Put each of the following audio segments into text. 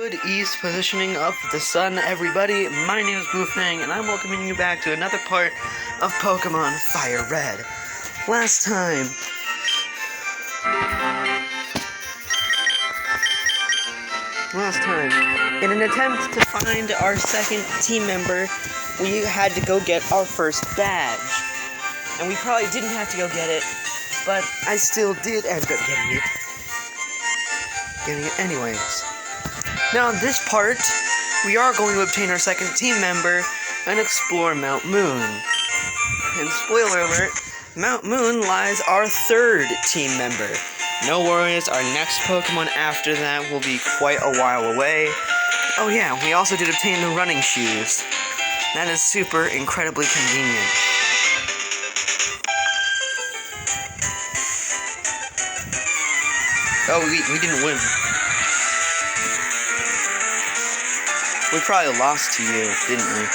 Good east positioning of the sun, everybody. My name is Boofang, and I'm welcoming you back to another part of Pokemon Fire Red. Last time, in an attempt to find our second team member, we had to go get our first badge. And we probably didn't have to go get it, but I still did end up getting it. Anyways. Now, in this part, we are going to obtain our second team member and explore Mount Moon. And spoiler alert, Mount Moon lies our third team member. No worries, our next Pokemon after that will be quite a while away. Oh yeah, we also did obtain the running shoes. That is super incredibly convenient. Oh, we didn't win. We probably lost to you, didn't we?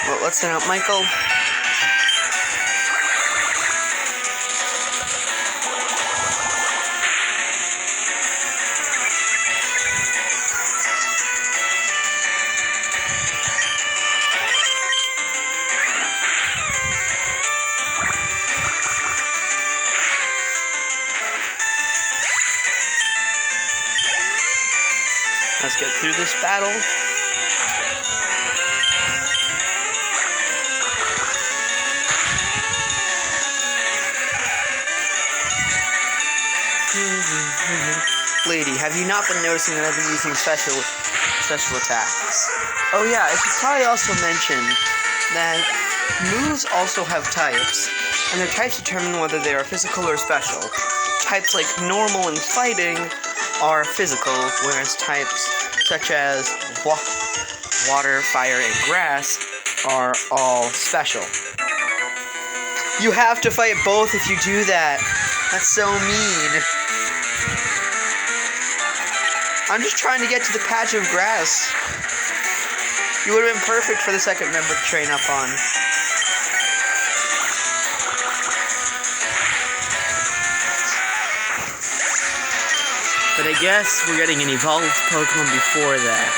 Well, let's send out Michael. Let's get through this battle. Lady, have you not been noticing that I've been using special attacks? Oh yeah, I should probably also mention that moves also have types, and their types determine whether they are physical or special. Types like normal and fighting are physical, whereas types such as water, fire, and grass are all special. You have to fight both if you do that. That's so mean. I'm just trying to get to the patch of grass. You would have been perfect for the second member to train up on. But I guess we're getting an evolved Pokemon before that.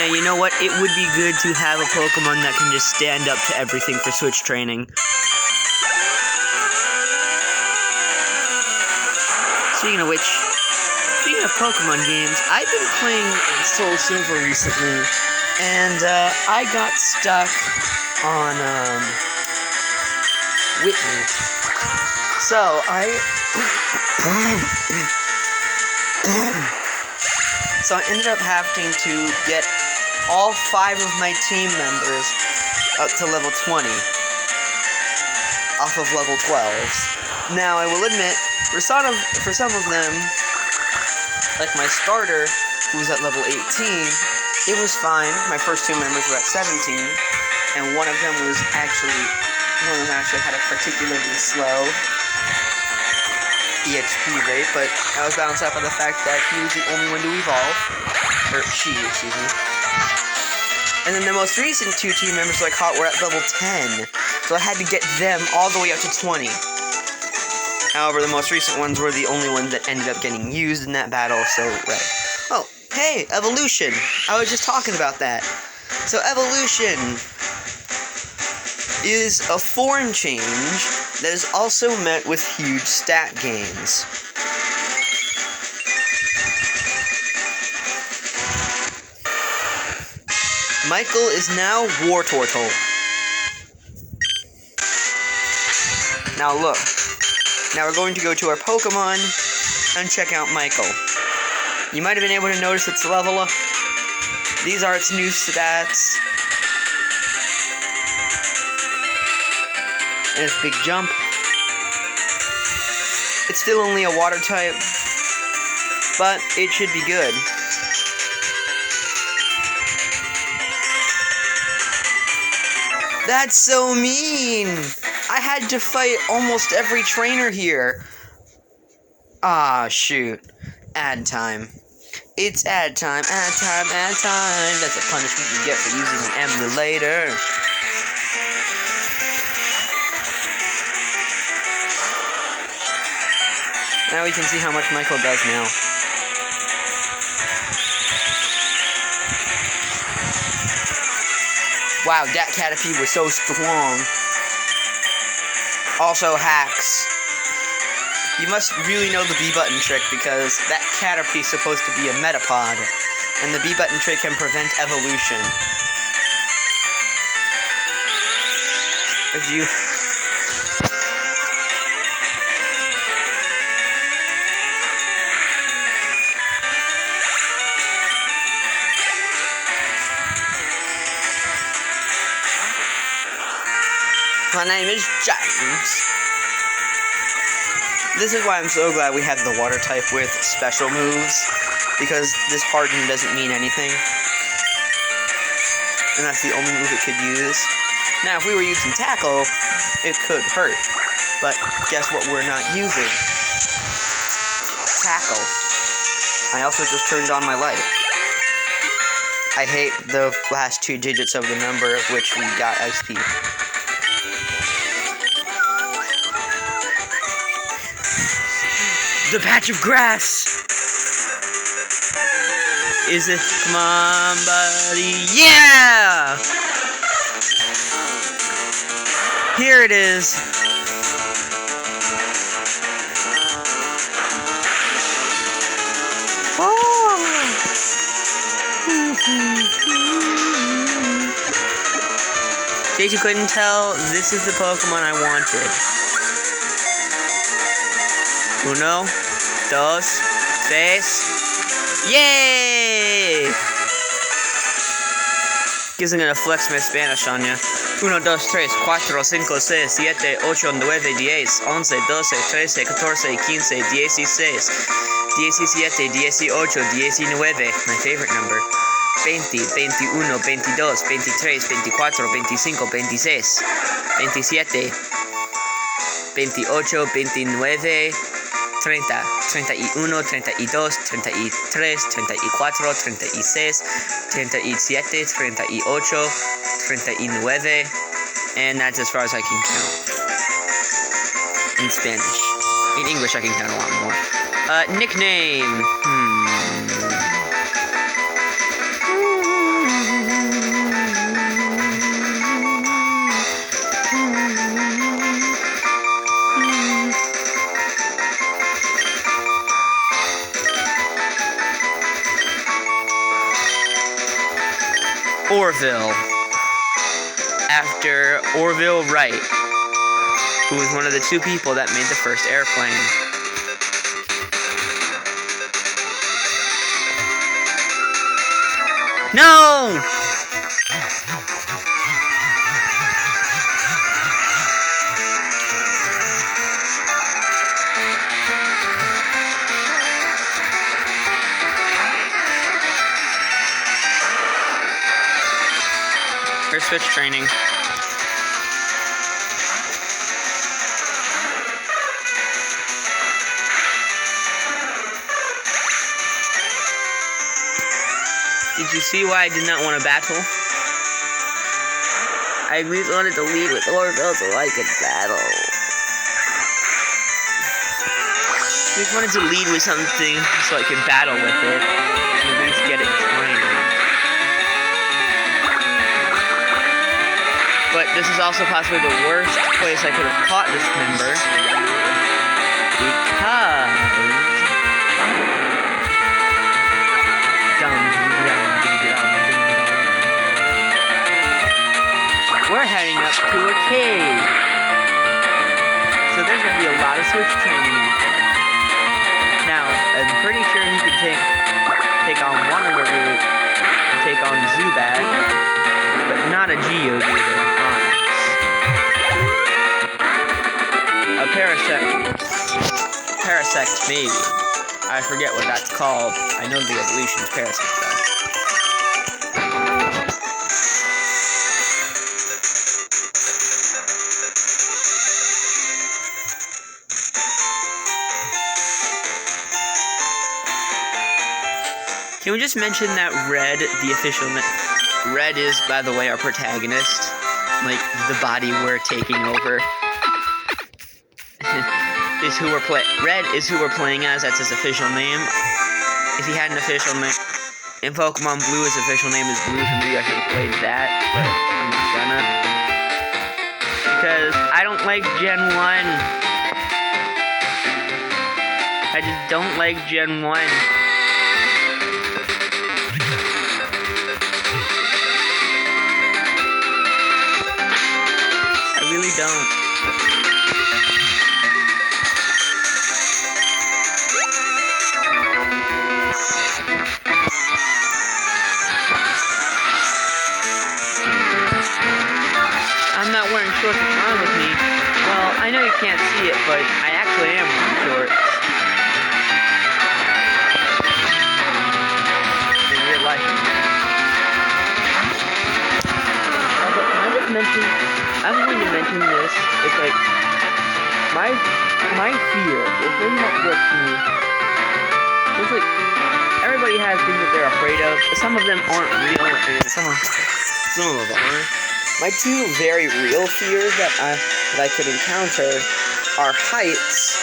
And you know what? It would be good to have a Pokemon that can just stand up to everything for Switch training. Speaking of Pokemon games, I've been playing Soul Silver recently, and I got stuck on Whitney. So I ended up having to get all 5 of my team members up to level 20 off of level 12s. Now I will admit, for some of them, like my starter, who was at level 18, it was fine. My first 2 members were at 17. And one of them actually had a particularly slow EXP rate, but that was balanced out by the fact that he was the only one to evolve. Or she, excuse me. And then the most recent 2 team members I caught were at level 10, so I had to get them all the way up to 20. However, the most recent ones were the only ones that ended up getting used in that battle, so, right. Oh, hey, evolution! I was just talking about that. So, evolution is a form change that is also met with huge stat gains. Michael is now Wartortle. Now look. Now we're going to go to our Pokemon and check out Michael. You might have been able to notice its level up. These are its new stats. And its big jump. It's still only a water type, but it should be good. That's so mean! I had to fight almost every trainer here. Ah, shoot. Ad time. It's ad time, ad time, ad time. That's a punishment you get for using an emulator. Now we can see how much Michael does now. Wow, that Caterpie was so strong. Also hacks. You must really know the B-button trick because that Caterpie is supposed to be a Metapod. And the B-button trick can prevent evolution. If you... My name is James. This is why I'm so glad we have the water type with special moves, because this harden doesn't mean anything. And that's the only move it could use. Now, if we were using tackle, it could hurt. But guess what we're not using? Tackle. I also just turned on my light. I hate the last 2 digits of the number of which we got XP. The patch of grass! Is it? Come on, buddy. Yeah! Here it is. Oh! In case you couldn't tell, this is the Pokemon I wanted. Uno, dos, tres. Yay! Guess I'm gonna flex my Spanish on ya. 1, 2, 3, 4, 5, 6, 7, 8, 9, 10, 11, 12, 13, 14, 15, 16, 17, 18, 19. My favorite number. 20, 21, 22, 23, 24, 25, 26, 27, 28, 29, 30, 31, 32, 33, 34, 36, 37, 38, 39, and that's as far as I can count. In Spanish. In English I can count a lot more. Nickname. Orville, after Orville Wright, who was one of the 2 people that made the first airplane. No! First switch training. Did you see why I did not want to battle? I really wanted to lead with Orville so I could battle. I just wanted to lead with something so I could battle with it and at least get it trained. But this is also possibly the worst place I could have caught this member. Because... we're heading up to a cave. So there's going to be a lot of switch training. Now, I'm pretty sure he can take on one of the route and take on Zubat, but not a Geodude. A Parasect, maybe. I forget what that's called. I know the evolution is Parasect, though. Can we just mention that Red, the official Red is, by the way, our protagonist. Like, the body we're taking over. is who we're Red is who we're playing as. That's his official name. If he had an official name, in Pokemon Blue, his official name is Blue, so maybe I should have played that, but I'm not gonna. Because I don't like Gen 1. I just don't like Gen 1. I really don't. I'm not wearing shorts on with me. Well, I know you can't see it, but I actually am wearing shorts. In real life. I'm going to mention this. It's like, my fear, the thing that gets me, it's like, everybody has things that they're afraid of. Some of them aren't real, and some of them aren't. My two very real fears that I could encounter are heights.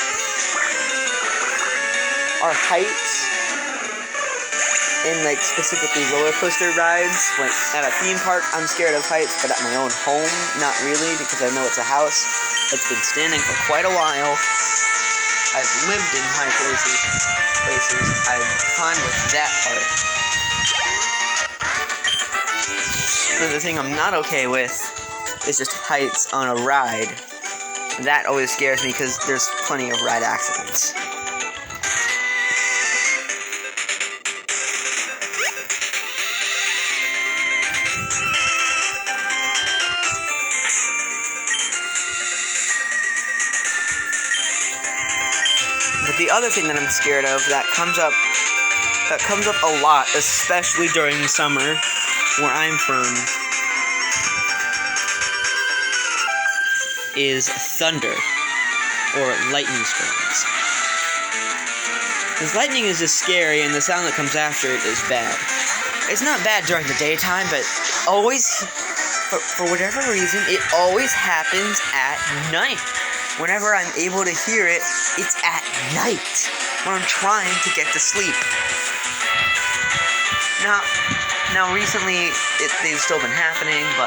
And like specifically roller coaster rides. Like at a theme park, I'm scared of heights, but at my own home, not really, because I know it's a house that's been standing for quite a while. I've lived in high places. I'm fine with that part. The thing I'm not okay with is just heights on a ride. That always scares me because there's plenty of ride accidents. But the other thing that I'm scared of that comes up a lot, especially during the summer, where I'm from, is thunder or lightning storms. Because lightning is just scary, and the sound that comes after it is bad. It's not bad during the daytime, but always, for whatever reason, it always happens at night. Whenever I'm able to hear it, it's at night when I'm trying to get to sleep. Now recently, they've still been happening, but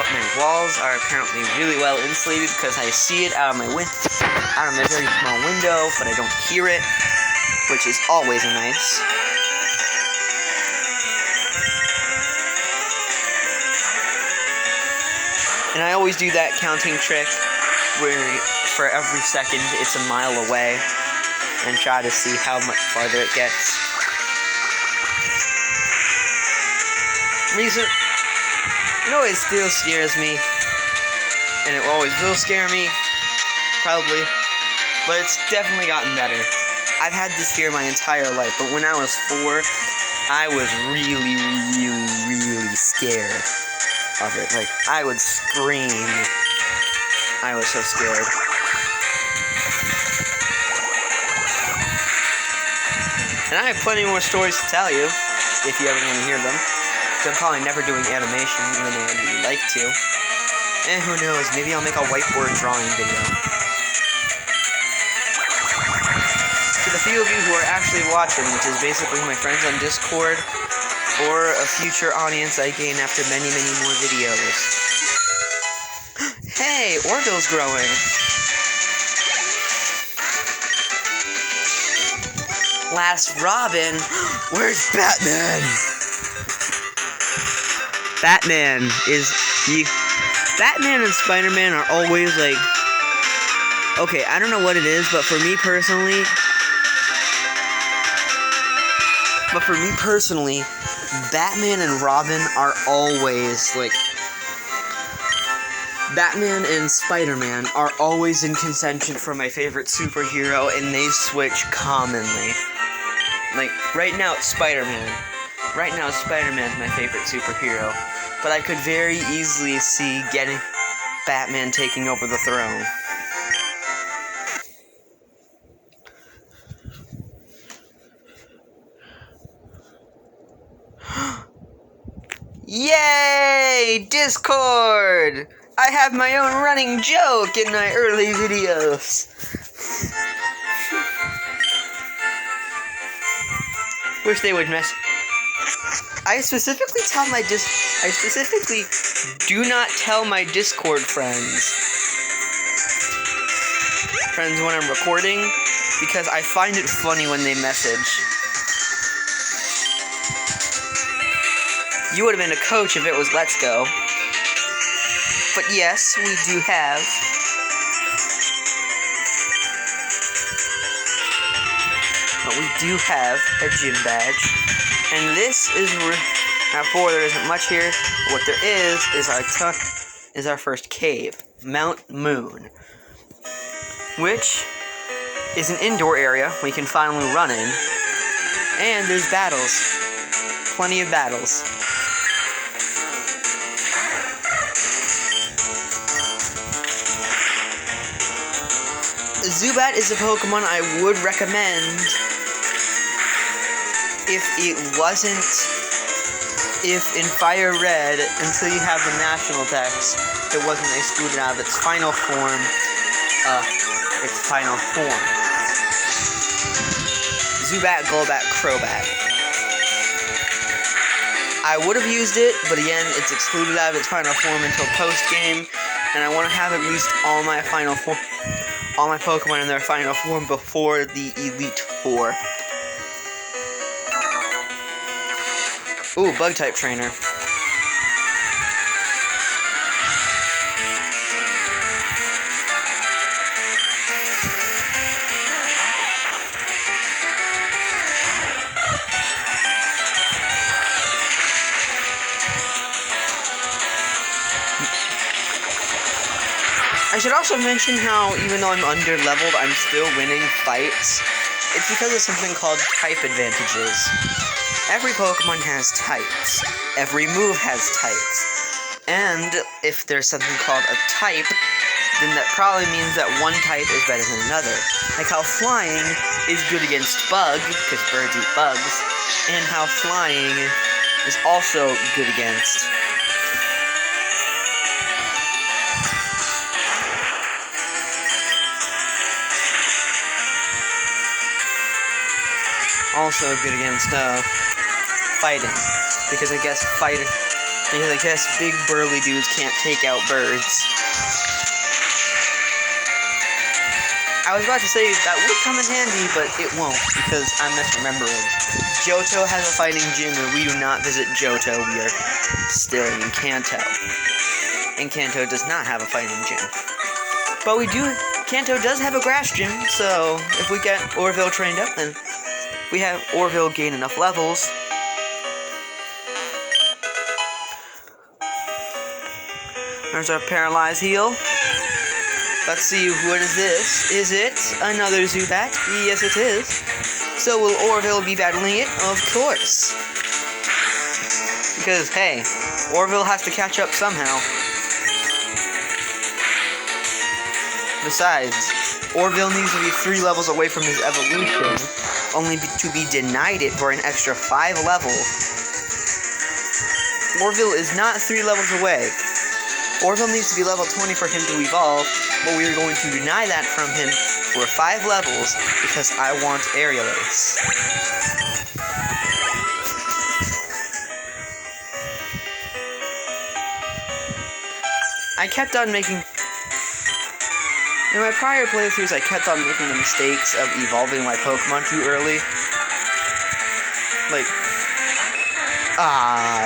my walls are apparently really well insulated because I see it out of my very small window, but I don't hear it, which is always nice. And I always do that counting trick where for every second it's a mile away and try to see how much farther it gets. It always still scares me, and it always will scare me, probably, but it's definitely gotten better. I've had this fear my entire life, but when I was 4, I was really, really, really scared of it. Like, I would scream. I was so scared. And I have plenty more stories to tell you, if you ever want to hear them. I'm probably never doing animation, even though I'd really like to. And who knows, maybe I'll make a whiteboard drawing video. To the few of you who are actually watching, which is basically my friends on Discord, or a future audience I gain after many, many more videos. Hey, Orville's growing! Last Robin? Where's Batman? Batman and Spider-Man are always like, okay, I don't know what it is, but for me personally, Batman and Robin are always like, Batman and Spider-Man are always in contention for my favorite superhero, and they switch commonly. Like, right now it's Spider-Man. Right now, Spider-Man's my favorite superhero, but I could very easily see Batman taking over the throne. Yay! Discord! I have my own running joke in my early videos. Wish they would mess. I specifically do not tell my Discord friends when I'm recording, because I find it funny when they message. You would have been a coach if it was Let's Go. But yes, we do have. A gym badge. And this is now there isn't much here. What there is our first cave, Mount Moon, which is an indoor area we can finally run in. And there's battles. Plenty of battles. Zubat is a Pokemon I would recommend if in Fire Red, until you have the national text, it wasn't excluded out of its final form. Zubat, Golbat, Crobat. I would have used it, but again, it's excluded out of its final form until post-game, and I want to have at least all my Pokemon in their final form before the Elite Four. Ooh, Bug-type trainer. I should also mention how, even though I'm under-leveled, I'm still winning fights. It's because of something called type advantages. Every Pokemon has types. Every move has types. And if there's something called a type, then that probably means that one type is better than another. Like how flying is good against bug, because birds eat bugs, and how flying is also good against. Also good against fighting, because I guess big burly dudes can't take out birds. I was about to say that would come in handy, but it won't, because I'm misremembering. Johto has a fighting gym, and we do not visit Johto. We are still in Kanto, and Kanto does not have a fighting gym. But Kanto does have a grass gym, so if we get Orville trained up, then we have Orville gain enough levels. There's our Paralyze heal. Let's see, what is this? Is it another Zubat? Yes, it is. So will Orville be battling it? Of course. Because, hey, Orville has to catch up somehow. Besides, Orville needs to be 3 levels away from his evolution, only to be denied it for an extra 5 levels. Orville is not 3 levels away. Orville needs to be level 20 for him to evolve, but we are going to deny that from him for 5 levels because I want Aerial Ace. I kept on making... In my prior playthroughs, I kept on making the mistakes of evolving my Pokemon too early. Like...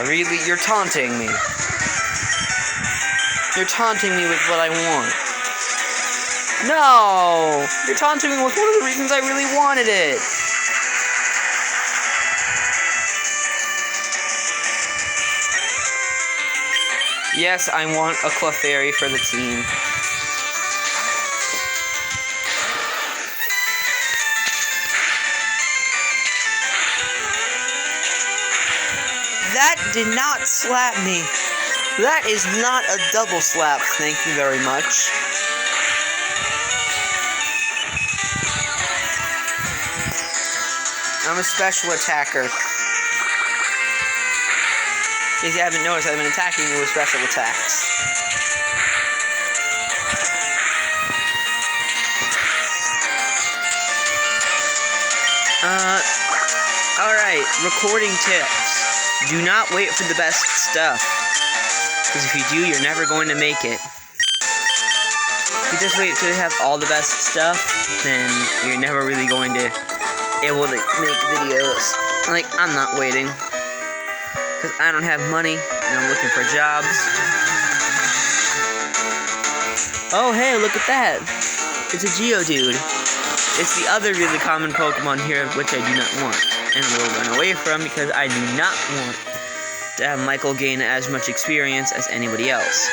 really? You're taunting me. You're taunting me with what I want. No! You're taunting me with one of the reasons I really wanted it. Yes, I want a Clefairy for the team. That did not slap me. That is not a double slap, thank you very much. I'm a special attacker. If you haven't noticed, I've been attacking you with special attacks. recording tips. Do not wait for the best stuff. Because if you do, you're never going to make it. If you just wait till you have all the best stuff, then you're never really going to be able to make videos. Like, I'm not waiting. Because I don't have money, and I'm looking for jobs. Oh, hey, look at that. It's a Geodude. It's the other really common Pokemon here, which I do not want. And will run away from because I do not want to have Michael gain as much experience as anybody else.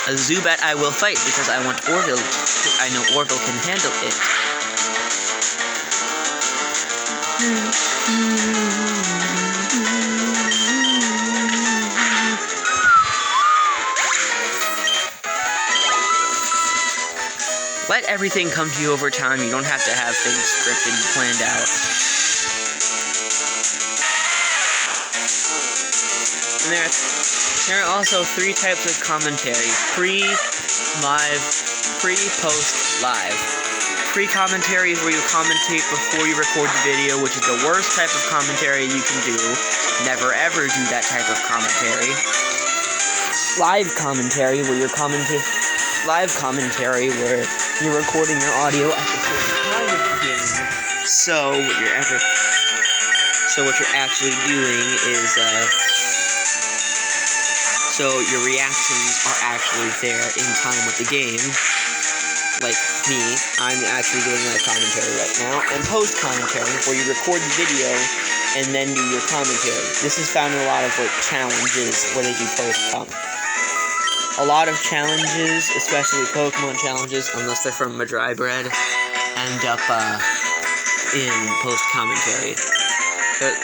A Zubat I will fight because I want Orville. I know Orville can handle it. Let everything come to you over time. You don't have to have things scripted and planned out. And there are also 3 types of commentary. Pre, live, pre, post, live. Pre-commentary is where you commentate before you record the video, which is the worst type of commentary you can do. Never ever do that type of commentary. Live commentary, where you're live commentary, where you're recording your audio at the same time of the game. So what you're actually doing is, so your reactions are actually there in time with the game. Like me, I'm actually doing live commentary right now, and post commentary, where you record the video and then do your commentary. This is found in a lot of challenges where they do post commentary. A lot of challenges, especially Pokemon challenges, unless they're from Madry Bread, end up in post commentary. The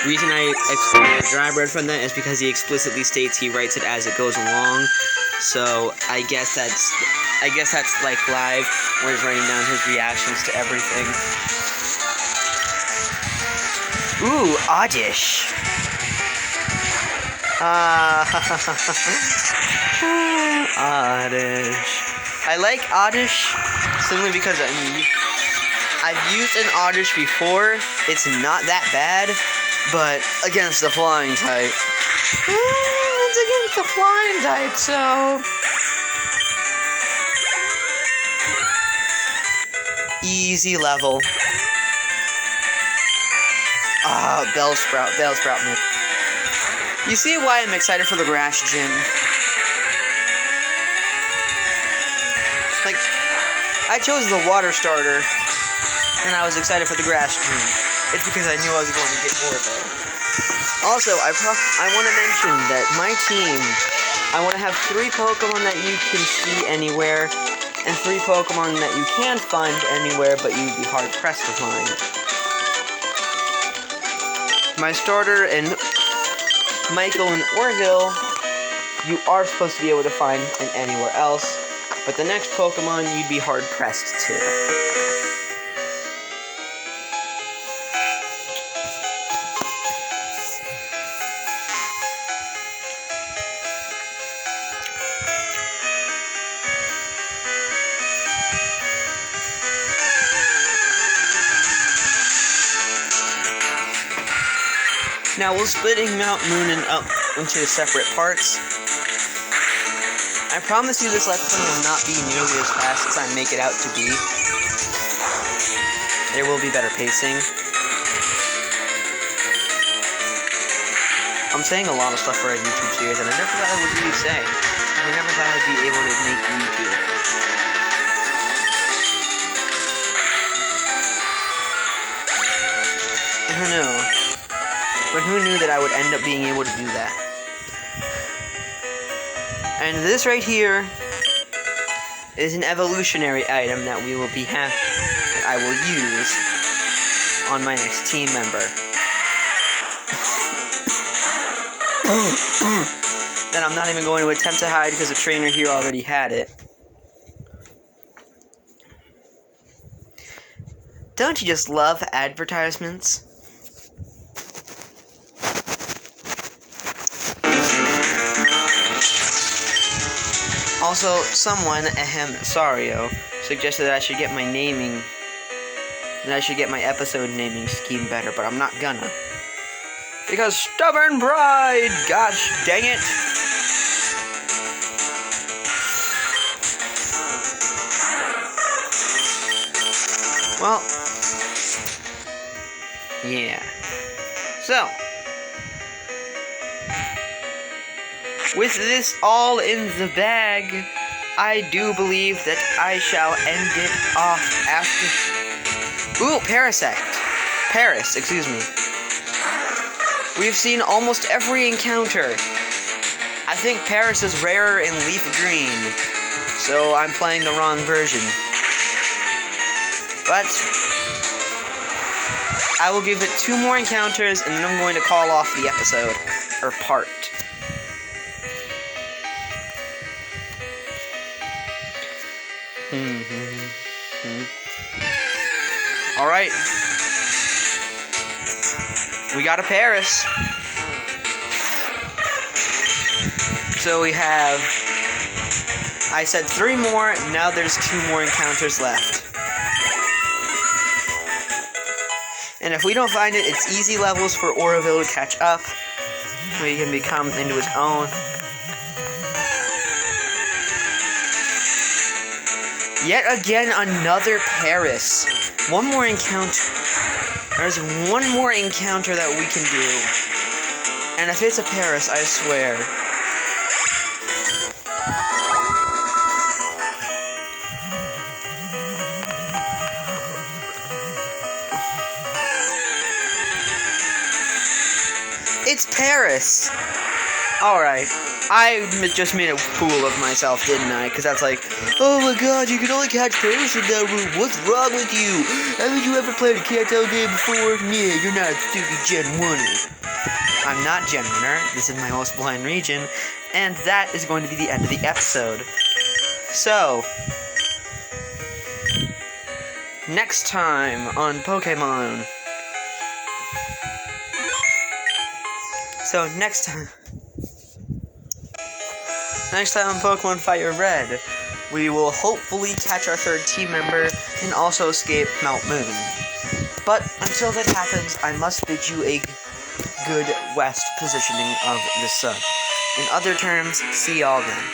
reason I excluded Madry Bread from that is because he explicitly states he writes it as it goes along. So I guess that's like live, where he's writing down his reactions to everything. Ooh, Oddish. Oddish. I like Oddish simply because I've used an Oddish before. It's not that bad, but against the flying type. It's against the flying type, so easy level. Bellsprout, man. You see why I'm excited for the Grass Gym? Like, I chose the water starter, and I was excited for the Grass Gym. It's because I knew I was going to get more of it. Also, I want to mention that my team, I want to have 3 Pokemon that you can see anywhere, and 3 Pokemon that you can find anywhere, but you'd be hard-pressed to find. My starter and Michael and Orville, you are supposed to be able to find in anywhere else, but the next Pokemon you'd be hard-pressed to. Now, we're splitting Mount Moonin up into separate parts. I promise you this Let's Play will not be nearly as fast as I make it out to be. There will be better pacing. I'm saying a lot of stuff for a YouTube series, and I never thought I would really say. I never thought I'd be able to make YouTube. I don't know. But who knew that I would end up being able to do that? And this right here is an evolutionary item that I will use on my next team member. That I'm not even going to attempt to hide because the trainer here already had it. Don't you just love advertisements? Also, someone, Sario, suggested that I should get my naming And I should get my episode naming scheme better, but I'm not gonna. Because stubborn pride! Gosh dang it! Well, yeah. So, with this all in the bag, I do believe that I shall end it off after... Ooh, Paris, excuse me. We've seen almost every encounter. I think Paris is rarer in Leaf Green, so I'm playing the wrong version. But I will give it 2 more encounters, and then I'm going to call off the episode, or part. Alright. We got a Paris. So we have... I said 3 more, now there's 2 more encounters left. And if we don't find it, it's easy levels for Oroville to catch up. Where he can become into his own. Yet again, another Paris. One more encounter. There's 1 more encounter that we can do. And if it's a Paris, I swear. It's Paris! Alright. I just made a fool of myself, didn't I? Because that's like, oh my god, you can only catch Paris in that room. What's wrong with you? Haven't you ever played a Kanto game before? Yeah, you're not a stupid Gen 1er. I'm not Gen 1er. This is my most blind region. And that is going to be the end of the episode. So, next time on Pokemon. So, next time on Pokemon Fire Red, we will hopefully catch our 3rd team member and also escape Mount Moon. But until that happens, I must bid you a good west positioning of the sun. In other terms, see y'all then.